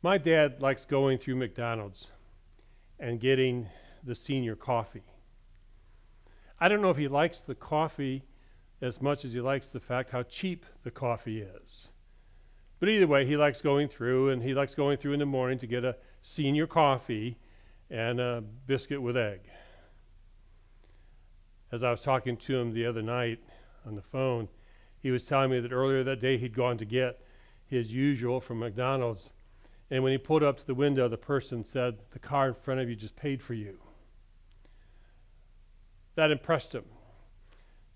My dad likes going through McDonald's and getting the senior coffee. I don't know if he likes the coffee as much as he likes the fact how cheap the coffee is. But either way, he likes going through, and he likes going through in the morning to get a senior coffee and a biscuit with egg. As I was talking to him the other night on the phone, he was telling me that earlier that day he'd gone to get his usual from McDonald's, and when he pulled up to the window, the person said, "The car in front of you just paid for you." That impressed him.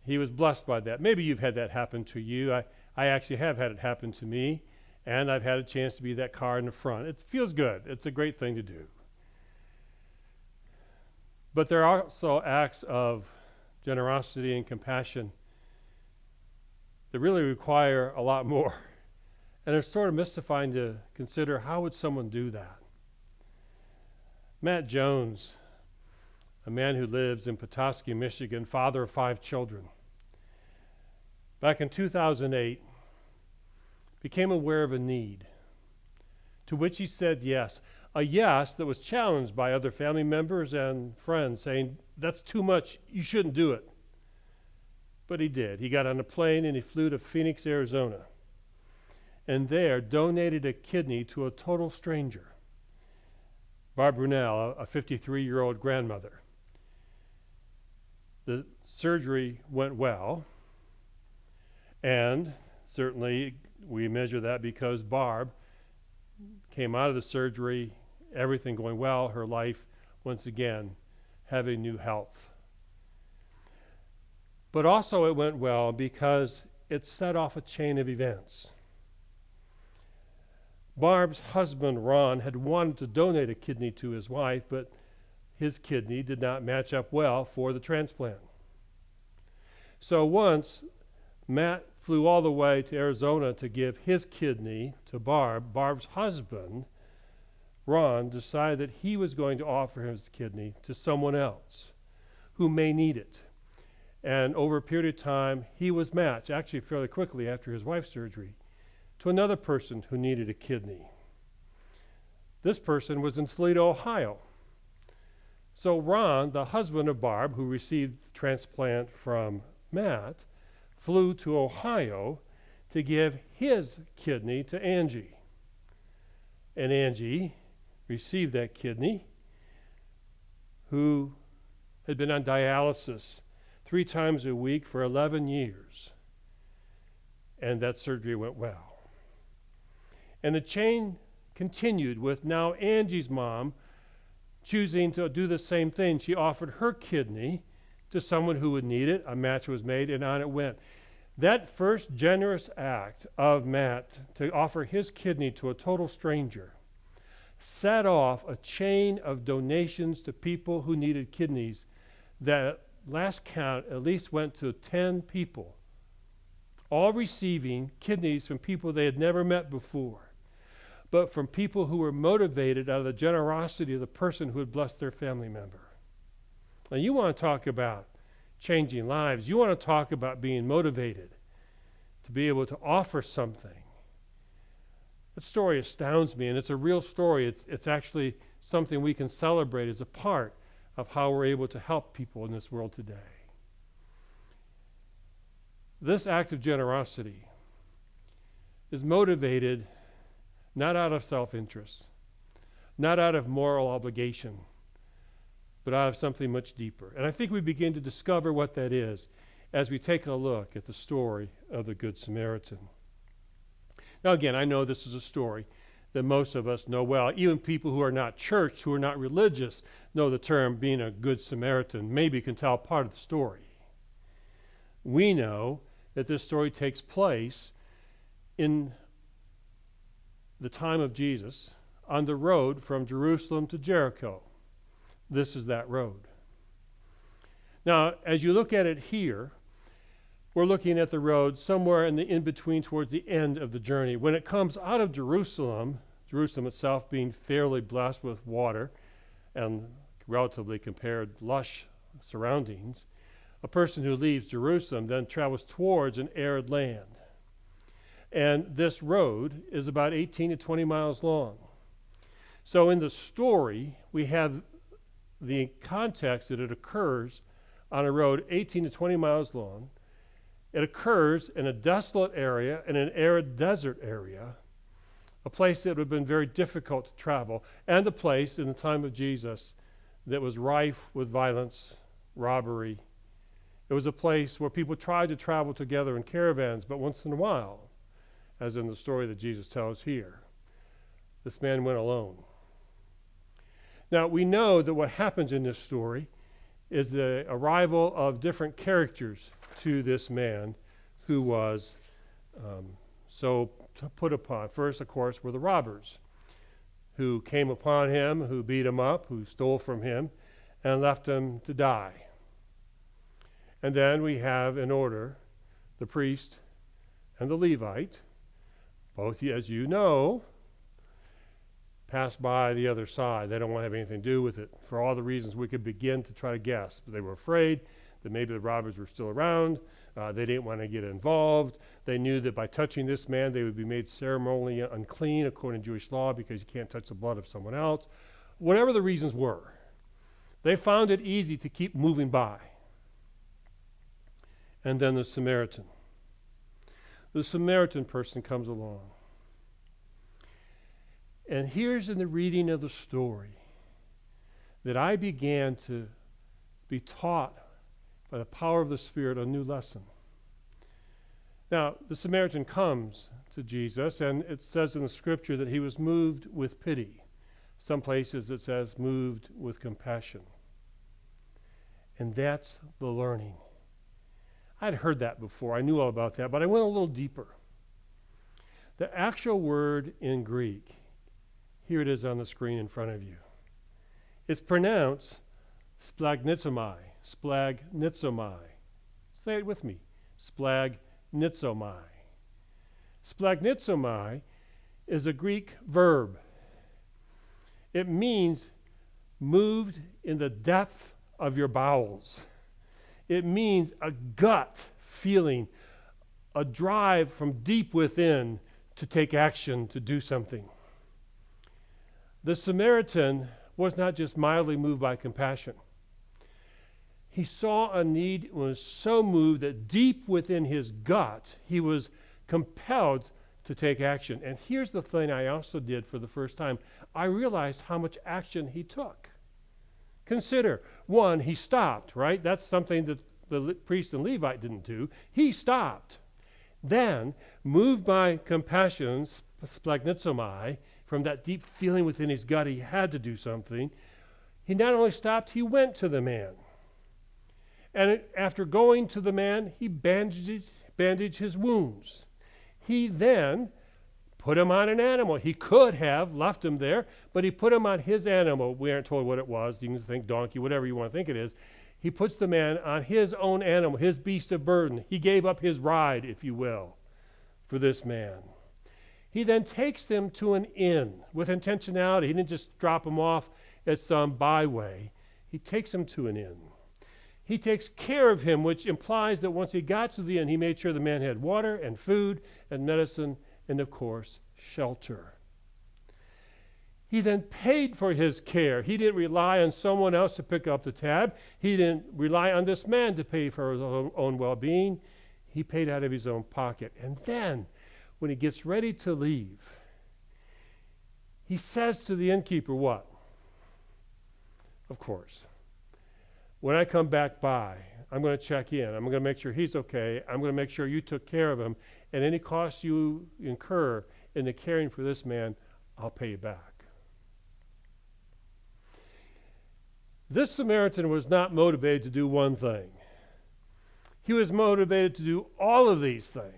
He was blessed by that. Maybe you've had that happen to you. I actually have had it happen to me, and I've had a chance to be that car in the front. It feels good. It's a great thing to do. But there are also acts of generosity and compassion that really require a lot more. And it's sort of mystifying to consider, how would someone do that? Matt Jones, a man who lives in Petoskey, Michigan, father of 5 children, back in 2008, became aware of a need, to which he said yes. A yes that was challenged by other family members and friends, saying, "That's too much, you shouldn't do it." But he did. He got on a plane and he flew to Phoenix, Arizona, and there donated a kidney to a total stranger, Barb Brunel, a 53-year-old grandmother. The surgery went well, and certainly we measure that because Barb came out of the surgery, everything going well, her life once again having new health. But also it went well because it set off a chain of events. Barb's husband, Ron, had wanted to donate a kidney to his wife, but his kidney did not match up well for the transplant. So once Matt flew all the way to Arizona to give his kidney to Barb, Barb's husband, Ron, decided that he was going to offer his kidney to someone else who may need it. And over a period of time, he was matched, actually fairly quickly after his wife's surgery, to another person who needed a kidney. This person was in Toledo, Ohio. So Ron, the husband of Barb, who received the transplant from Matt, flew to Ohio to give his kidney to Angie. And Angie received that kidney, who had been on dialysis 3 times a week for 11 years. And that surgery went well. And the chain continued with now Angie's mom choosing to do the same thing. She offered her kidney to someone who would need it. A match was made, and on it went. That first generous act of Matt to offer his kidney to a total stranger set off a chain of donations to people who needed kidneys that, last count, at least went to 10 people, all receiving kidneys from people they had never met before, but from people who were motivated out of the generosity of the person who had blessed their family member. Now, you want to talk about changing lives. You want to talk about being motivated to be able to offer something. That story astounds me, and it's a real story. It's actually something we can celebrate as a part of how we're able to help people in this world today. This act of generosity is motivated not out of self-interest, not out of moral obligation, but out of something much deeper. And I think we begin to discover what that is as we take a look at the story of the Good Samaritan. Now again, I know this is a story that most of us know well. Even people who are not church, who are not religious, know the term being a Good Samaritan, maybe can tell part of the story. We know that this story takes place in the time of Jesus on the road from Jerusalem to Jericho. This is that road. Now, as you look at it here, we're looking at the road somewhere in the in-between towards the end of the journey. When it comes out of Jerusalem, Jerusalem itself being fairly blessed with water and relatively compared lush surroundings, a person who leaves Jerusalem then travels towards an arid land. And this road is about 18 to 20 miles long. So in the story, we have the context that it occurs on a road 18 to 20 miles long. It occurs in a desolate area, in an arid desert area, a place that would have been very difficult to travel, and a place in the time of Jesus that was rife with violence, robbery. It was a place where people tried to travel together in caravans, but once in a while, as in the story that Jesus tells here, this man went alone. Now, we know that what happens in this story is the arrival of different characters to this man who was so put upon. First, of course, were the robbers who came upon him, who beat him up, who stole from him, and left him to die. And then we have, in order, the priest and the Levite, both, as you know, pass by the other side. They don't want to have anything to do with it for all the reasons we could begin to try to guess. But they were afraid that maybe the robbers were still around. They didn't want to get involved. They knew that by touching this man, they would be made ceremonially unclean according to Jewish law because you can't touch the blood of someone else. Whatever the reasons were, they found it easy to keep moving by. And then the Samaritan. The Samaritan person comes along. And here's in the reading of the story that I began to be taught by the power of the Spirit a new lesson. Now, the Samaritan comes to Jesus, and it says in the scripture that he was moved with pity. Some places it says moved with compassion. And that's the learning. I'd heard that before. I knew all about that, but I went a little deeper. The actual word in Greek, here it is on the screen in front of you. It's pronounced splagnizomai, splagnizomai. Say it with me, splagnizomai. Splagnizomai is a Greek verb. It means moved in the depth of your bowels. It means a gut feeling, a drive from deep within to take action, to do something. The Samaritan was not just mildly moved by compassion. He saw a need and was so moved that deep within his gut, he was compelled to take action. And here's the thing I also did for the first time. I realized how much action he took. Consider, one, he stopped, right? That's something that the priest and Levite didn't do. He stopped. Then, moved by compassion, splagnizomai, from that deep feeling within his gut he had to do something, he not only stopped, he went to the man. And after going to the man, he bandaged his wounds. He then put him on an animal. He could have left him there, but he put him on his animal. We aren't told what it was. You can think donkey, whatever you want to think it is. He puts the man on his own animal, his beast of burden. He gave up his ride, if you will, for this man. He then takes them to an inn with intentionality. He didn't just drop him off at some byway. He takes him to an inn. He takes care of him, which implies that once he got to the inn, he made sure the man had water and food and medicine and, of course, shelter. He then paid for his care. He didn't rely on someone else to pick up the tab. He didn't rely on this man to pay for his own well-being. He paid out of his own pocket. And then, when he gets ready to leave, he says to the innkeeper what? Of course, when I come back by, I'm going to check in. I'm going to make sure he's okay. I'm going to make sure you took care of him. And any costs you incur in the caring for this man, I'll pay you back. This Samaritan was not motivated to do one thing. He was motivated to do all of these things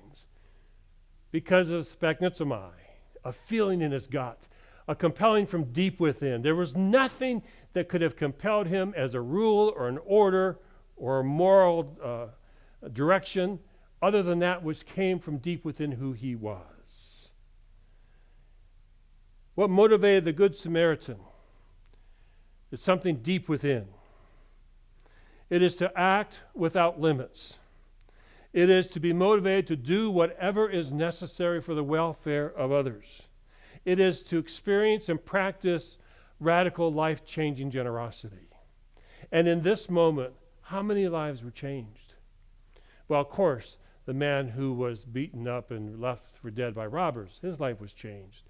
because of splagnizomai, a feeling in his gut, a compelling from deep within. There was nothing that could have compelled him as a rule or an order or a moral direction other than that which came from deep within who he was. What motivated the Good Samaritan is something deep within. It is to act without limits. It is to be motivated to do whatever is necessary for the welfare of others. It is to experience and practice radical, life-changing generosity. And in this moment, how many lives were changed? Well, of course, the man who was beaten up and left for dead by robbers, his life was changed.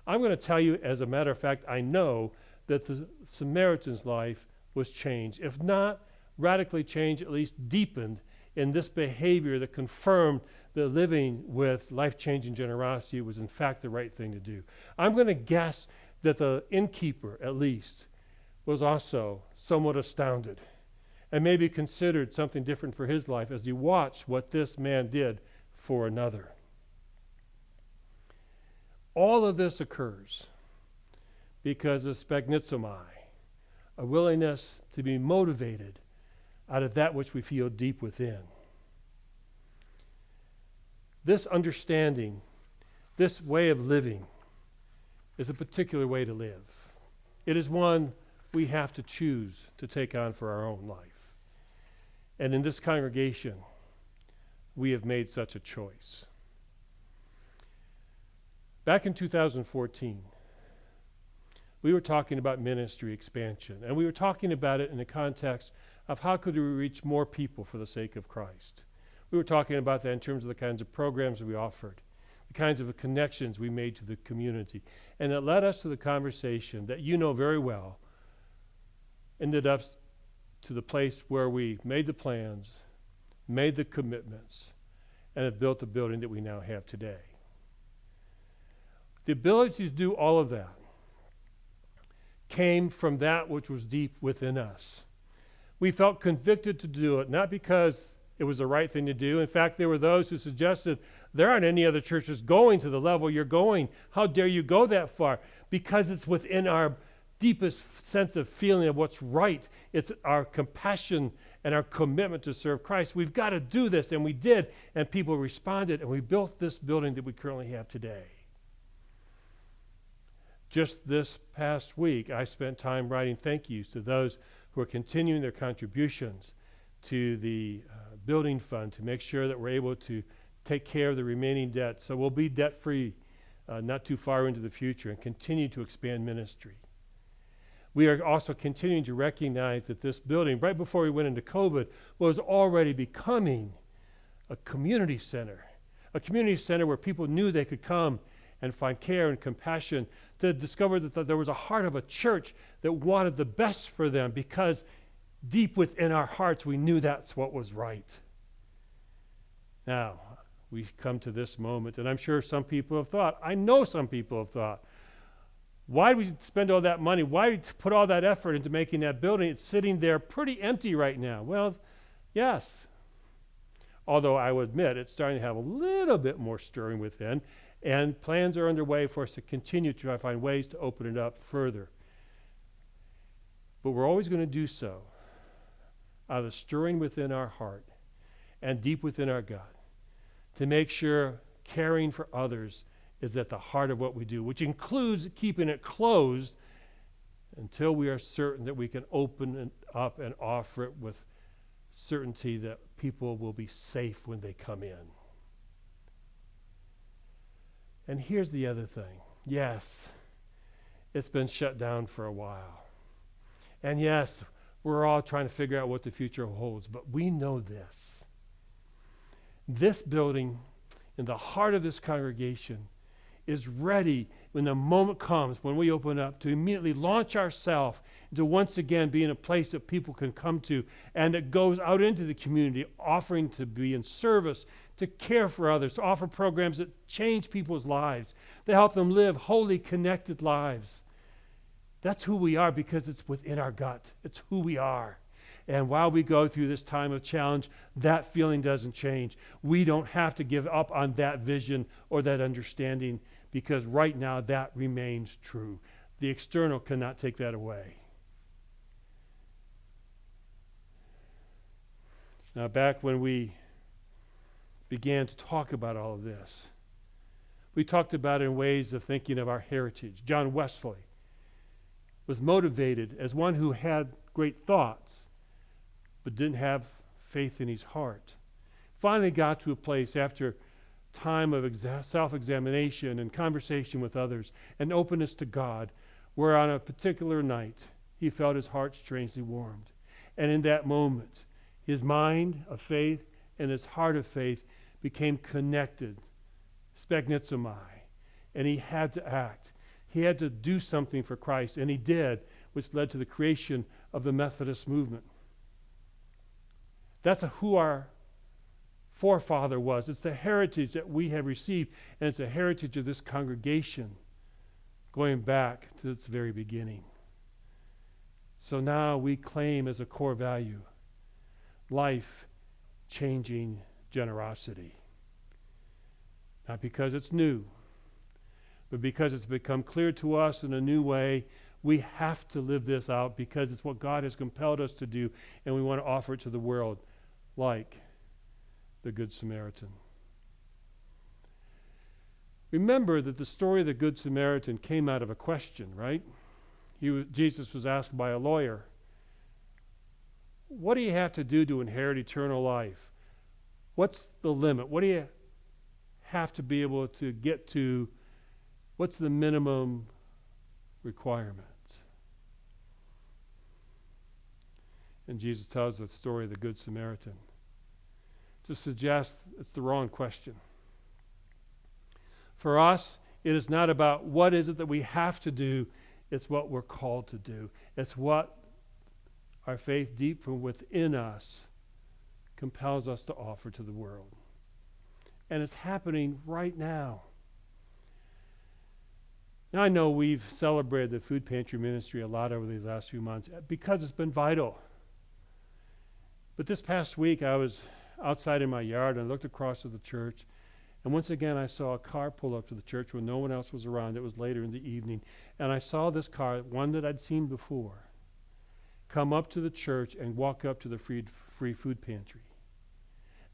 I'm going to tell you, as a matter of fact, I know that the Samaritan's life was changed. If not radically changed, at least deepened in this behavior that confirmed that living with life-changing generosity was in fact the right thing to do. I'm going to guess that the innkeeper, at least, was also somewhat astounded and maybe considered something different for his life as he watched what this man did for another. All of this occurs because of sphagnitzomai, a willingness to be motivated out of that which we feel deep within. This understanding, this way of living, is a particular way to live. It is one we have to choose to take on for our own life. And in this congregation, we have made such a choice. Back in 2014, we were talking about ministry expansion, and we were talking about it in the context of how could we reach more people for the sake of Christ. We were talking about that in terms of the kinds of programs that we offered, the kinds of connections we made to the community. And it led us to the conversation that you know very well, ended up to the place where we made the plans, made the commitments, and have built the building that we now have today. The ability to do all of that came from that which was deep within us. We felt convicted to do it, not because it was the right thing to do. In fact, there were those who suggested there aren't any other churches going to the level you're going. How dare you go that far? Because it's within our deepest sense of feeling of what's right. It's our compassion and our commitment to serve Christ. We've got to do this, and we did, and people responded, and we built this building that we currently have today. Just this past week, I spent time writing thank yous to those who are continuing their contributions to the building fund to make sure that we're able to take care of the remaining debt. So we'll be debt-free not too far into the future and continue to expand ministry. We are also continuing to recognize that this building, right before we went into COVID, was already becoming a community center where people knew they could come and find care and compassion, to discover that there was a heart of a church that wanted the best for them, because deep within our hearts we knew that's what was right. Now, we come to this moment, and I'm sure some people have thought, I know some people have thought, why did we spend all that money? Why did we put all that effort into making that building? It's sitting there pretty empty right now. Well, yes. Although I will admit it's starting to have a little bit more stirring within, and plans are underway for us to continue to try to find ways to open it up further. But we're always going to do so out of the stirring within our heart and deep within our gut, to make sure caring for others is at the heart of what we do, which includes keeping it closed until we are certain that we can open it up and offer it with certainty that people will be safe when they come in. And here's the other thing. Yes, it's been shut down for a while. And yes, we're all trying to figure out what the future holds, but we know this. This building, in the heart of this congregation, is ready when the moment comes, when we open up, to immediately launch ourselves into once again being a place that people can come to, and that goes out into the community, offering to be in service, to care for others, to offer programs that change people's lives, to help them live holy, connected lives. That's who we are, because it's within our gut. It's who we are. And while we go through this time of challenge, that feeling doesn't change. We don't have to give up on that vision or that understanding, because right now that remains true. The external cannot take that away. Now, back when we began to talk about all of this, we talked about it in ways of thinking of our heritage. John Wesley was motivated as one who had great thoughts, but didn't have faith in his heart. Finally got to a place after time of self-examination and conversation with others and openness to God, where on a particular night he felt his heart strangely warmed. And in that moment, his mind of faith and his heart of faith became connected, sphagnitzomai, and he had to act. He had to do something for Christ, and he did, which led to the creation of the Methodist movement. That's who our forefather was. It's the heritage that we have received, and it's a heritage of this congregation going back to its very beginning. So now we claim as a core value life-changing generosity. Not because it's new, but because it's become clear to us in a new way. We have to live this out because it's what God has compelled us to do, and we want to offer it to the world like the Good Samaritan. Remember that the story of the Good Samaritan came out of a question, right? Jesus was asked by a lawyer, what do you have to do to inherit eternal life? What's the limit? What do you have to be able to get to? What's the minimum requirement? And Jesus tells the story of the Good Samaritan to suggest it's the wrong question. For us, it is not about what is it that we have to do, it's what we're called to do. It's what our faith deep from within us compels us to offer to the world. And it's happening right now. Now I know we've celebrated the food pantry ministry a lot over these last few months because it's been vital. But this past week I was outside in my yard and I looked across to the church, and once again I saw a car pull up to the church when no one else was around. It was later in the evening, and I saw this car, one that I'd seen before, come up to the church and walk up to the free food pantry.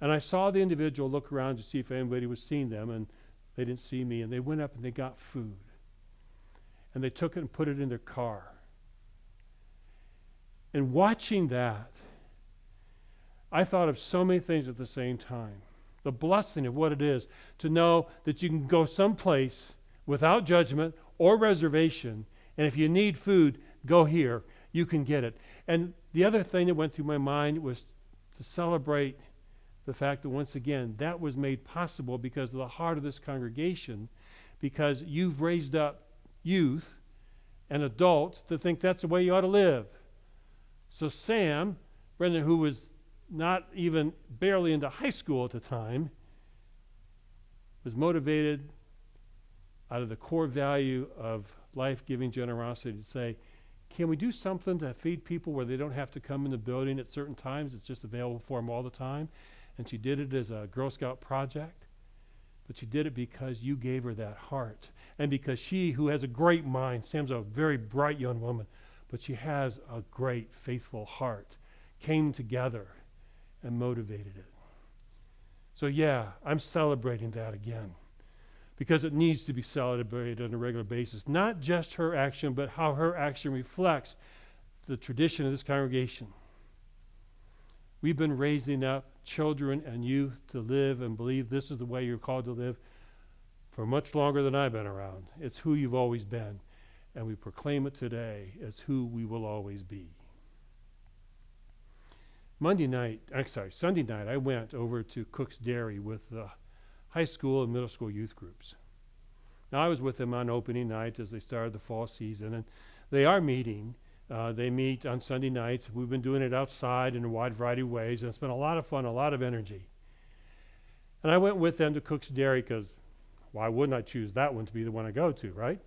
And I saw the individual look around to see if anybody was seeing them, and they didn't see me, and they went up and they got food. And they took it and put it in their car. And watching that, I thought of so many things at the same time. The blessing of what it is to know that you can go someplace without judgment or reservation, and if you need food, go here. You can get it. And the other thing that went through my mind was to celebrate the fact that once again, that was made possible because of the heart of this congregation, because you've raised up youth and adults to think that's the way you ought to live. So Sam, Brendan, who was not even barely into high school at the time, was motivated out of the core value of life-giving generosity to say, can we do something to feed people where they don't have to come in the building at certain times? It's just available for them all the time. And she did it as a Girl Scout project. But she did it because you gave her that heart. And because she, who has a great mind, Sam's a very bright young woman, but she has a great, faithful heart, came together and motivated it. So yeah, I'm celebrating that again, because it needs to be celebrated on a regular basis. Not just her action, but how her action reflects the tradition of this congregation. We've been raising up children and youth to live and believe this is the way you're called to live for much longer than I've been around. It's who you've always been, and we proclaim it today as who we will always be. Sunday night, I went over to Cook's Dairy with the high school and middle school youth groups. Now, I was with them on opening night as they started the fall season, and they are meeting. They meet on Sunday nights. We've been doing it outside in a wide variety of ways, and it's been a lot of fun, a lot of energy. And I went with them to Cook's Dairy because why wouldn't I choose that one to be the one I go to, right?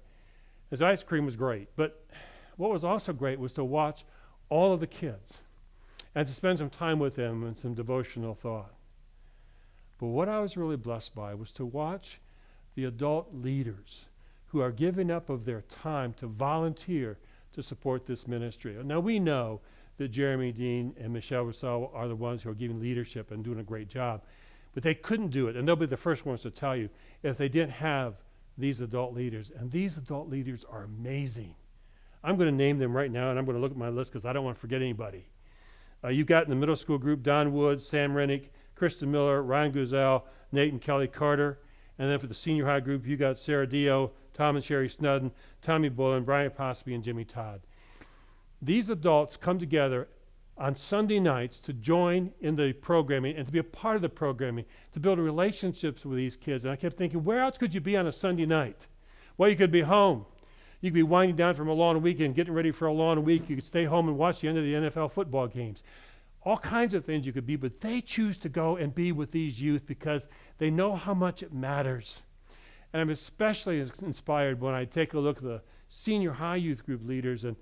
His ice cream was great, but what was also great was to watch all of the kids and to spend some time with them and some devotional thought. But what I was really blessed by was to watch the adult leaders who are giving up of their time to volunteer to support this ministry. Now we know that Jeremy Dean and Michelle Rousseau are the ones who are giving leadership and doing a great job, but they couldn't do it, and they'll be the first ones to tell you, if they didn't have these adult leaders. And these adult leaders are amazing. I'm going to name them right now, and I'm going to look at my list because I don't want to forget anybody. You've got in the middle school group Don Wood, Sam Rennick, Kristen Miller, Ryan Guzel, Nate and Kelly Carter. And then for the senior high group, you got Sarah Dio, Tom and Sherry Snudden, Tommy Bullen, Brian Posby, and Jimmy Todd. These adults come together on Sunday nights to join in the programming and to be a part of the programming, to build relationships with these kids. And I kept thinking, where else could you be on a Sunday night? Well, you could be home. You could be winding down from a long weekend, getting ready for a long week. You could stay home and watch the end of the NFL football games. All kinds of things you could be, but they choose to go and be with these youth because they know how much it matters. And I'm especially inspired when I take a look at the senior high youth group leaders, and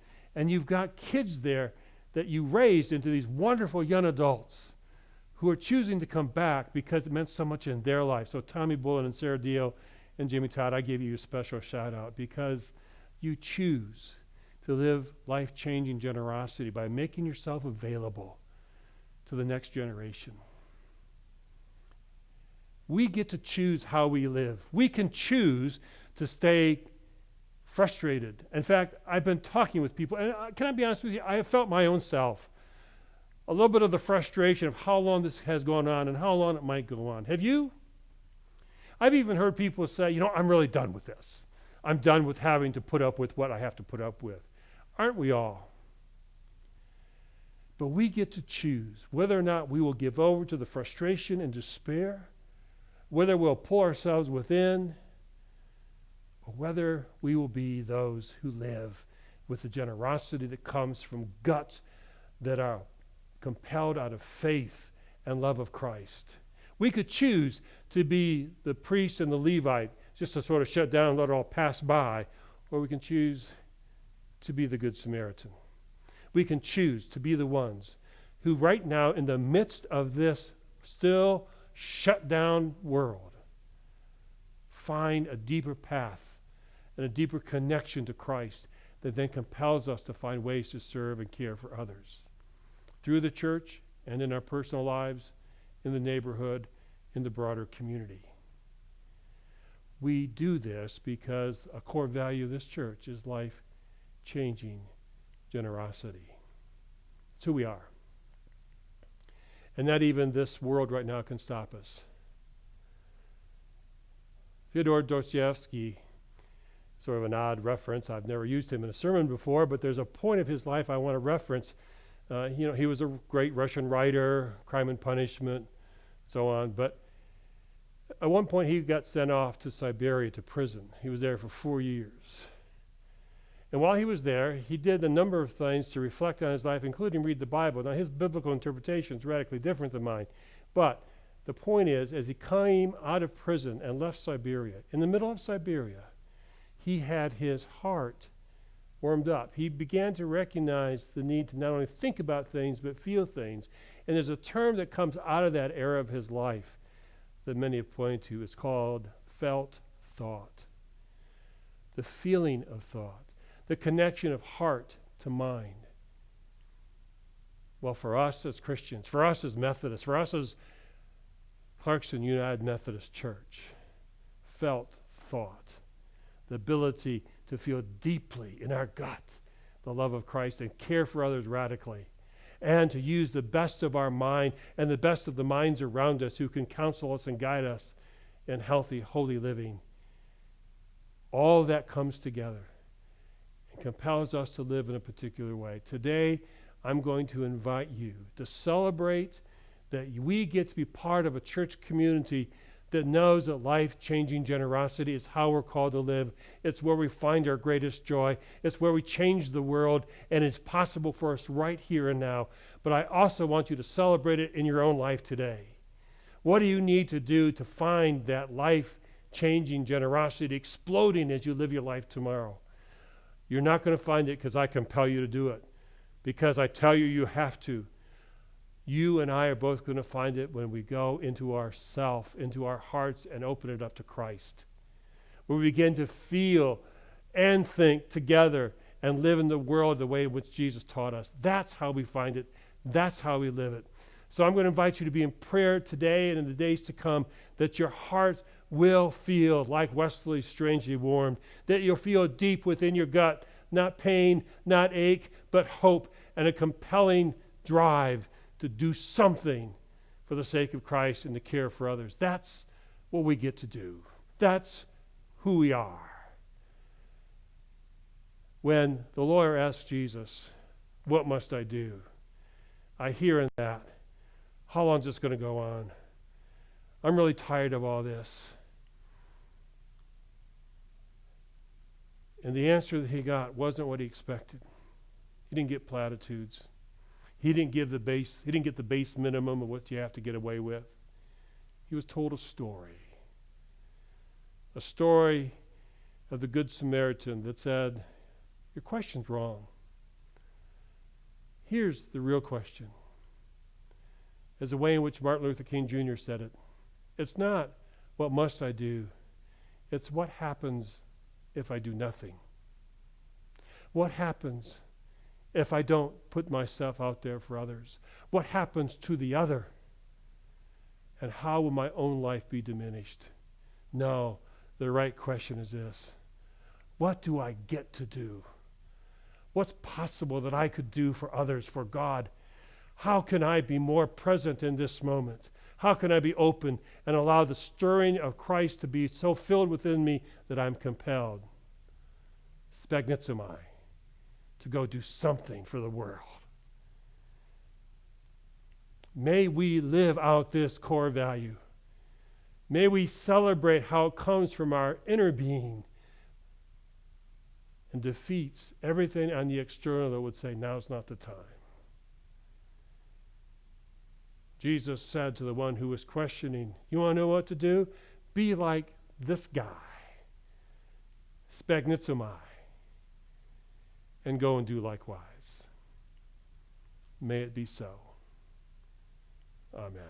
you've got kids there that you raised into these wonderful young adults who are choosing to come back because it meant so much in their life. So Tommy Bullen and Sarah Dio and Jimmy Todd, I give you a special shout out because you choose to live life-changing generosity by making yourself available to the next generation. We get to choose how we live. We can choose to stay frustrated. In fact, I've been talking with people, and can I be honest with you? I have felt my own self a little bit of the frustration of how long this has gone on and how long it might go on. Have you? I've even heard people say, I'm really done with this. I'm done with having to put up with what I have to put up with. Aren't we all? But we get to choose whether or not we will give over to the frustration and despair, whether we'll pull ourselves within, or whether we will be those who live with the generosity that comes from guts that are compelled out of faith and love of Christ. We could choose to be the priest and the Levite, just to sort of shut down and let it all pass by, or we can choose to be the Good Samaritan. We can choose to be the ones who right now, in the midst of this still shut down world, find a deeper path and a deeper connection to Christ that then compels us to find ways to serve and care for others through the church and in our personal lives, in the neighborhood, in the broader community. We do this because a core value of this church is life-changing generosity. It's who we are. And not even this world right now can stop us. Fyodor Dostoevsky, sort of an odd reference. I've never used him in a sermon before, but there's a point of his life I want to reference. He was a great Russian writer, Crime and Punishment, so on. But at one point he got sent off to Siberia, to prison. He was there for 4 years. And while he was there, he did a number of things to reflect on his life, including read the Bible. Now, his biblical interpretation is radically different than mine. But the point is, as he came out of prison and left Siberia, in the middle of Siberia, he had his heart warmed up. He began to recognize the need to not only think about things, but feel things. And there's a term that comes out of that era of his life that many have pointed to. It's called felt thought. The feeling of thought. The connection of heart to mind. Well, for us as Christians, for us as Methodists, for us as Clarkson United Methodist Church, felt thought, the ability to feel deeply in our gut the love of Christ and care for others radically, and to use the best of our mind and the best of the minds around us who can counsel us and guide us in healthy, holy living. All that comes together and compels us to live in a particular way. Today, I'm going to invite you to celebrate that we get to be part of a church community that knows that life-changing generosity is how we're called to live. It's where we find our greatest joy. It's where we change the world, and it's possible for us right here and now. But I also want you to celebrate it in your own life today. What do you need to do to find that life-changing generosity exploding as you live your life tomorrow? You're not going to find it because I compel you to do it, because I tell you you have to. You and I are both going to find it when we go into ourself, into our hearts, and open it up to Christ. Where we begin to feel and think together and live in the world the way in which Jesus taught us. That's how we find it. That's how we live it. So I'm going to invite you to be in prayer today and in the days to come, that your heart will feel like Wesley's strangely warmed, that you'll feel deep within your gut, not pain, not ache, but hope and a compelling drive to do something for the sake of Christ and to care for others. That's what we get to do. That's who we are. When the lawyer asked Jesus, "What must I do?" I hear in that, how long is this going to go on? I'm really tired of all this. And the answer that he got wasn't what he expected. He didn't get platitudes. He didn't get the base minimum of what you have to get away with. He was told a story of the Good Samaritan that said, your question's wrong. Here's the real question. As the way in which Martin Luther King Jr. said it, it's not what must I do, it's what happens if I do nothing. What happens if I don't put myself out there for others? What happens to the other? And how will my own life be diminished? No, the right question is this. What do I get to do? What's possible that I could do for others, for God? How can I be more present in this moment? How can I be open and allow the stirring of Christ to be so filled within me that I'm compelled, spagnitzomai, to go do something for the world? May we live out this core value. May we celebrate how it comes from our inner being and defeats everything on the external that would say, now's not the time. Jesus said to the one who was questioning, you want to know what to do? Be like this guy, spagnitzomai, and go and do likewise. May it be so. Amen.